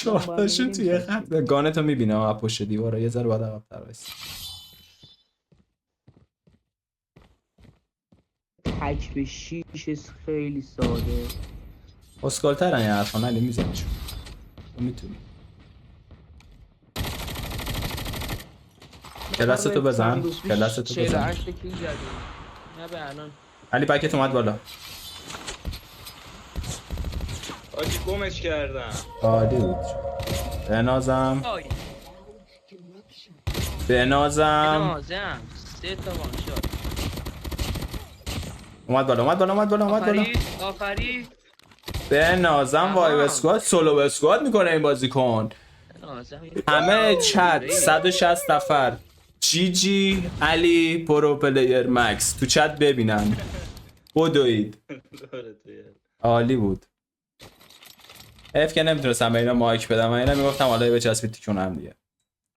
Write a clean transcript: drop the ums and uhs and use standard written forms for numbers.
چهارتاشون توی خط گانتو میبینه ها پشت دیواره، یه ذره باید عقب‌تر وایسی. تک به 6 خیلی ساده. اسکالترن این حرفا نلی میزنی چون تو میتونی. کلاستو بزن، کلاستو بزن. 48 کیل زدیم. نه به الان. علی بکت اومد بالا. آجی گمش کردم. عالی بود. بنازم آی. بنازم نازم. 3 تا وان شات. اومد بالا اومد بالا اومد بالا اومد بالا. آفری. بنازم وایب اسکواد سولو اسکواد میکنه این بازیکن. نازم. همه چت 160 نفر جی جی علی پرو پلیر مکس تو چت ببینن. بدوید. عالی بود. اف که نمیتونستم به اینا مایک بدم، اینا میگفتم حالا بچسبید تیکون هم دیگه.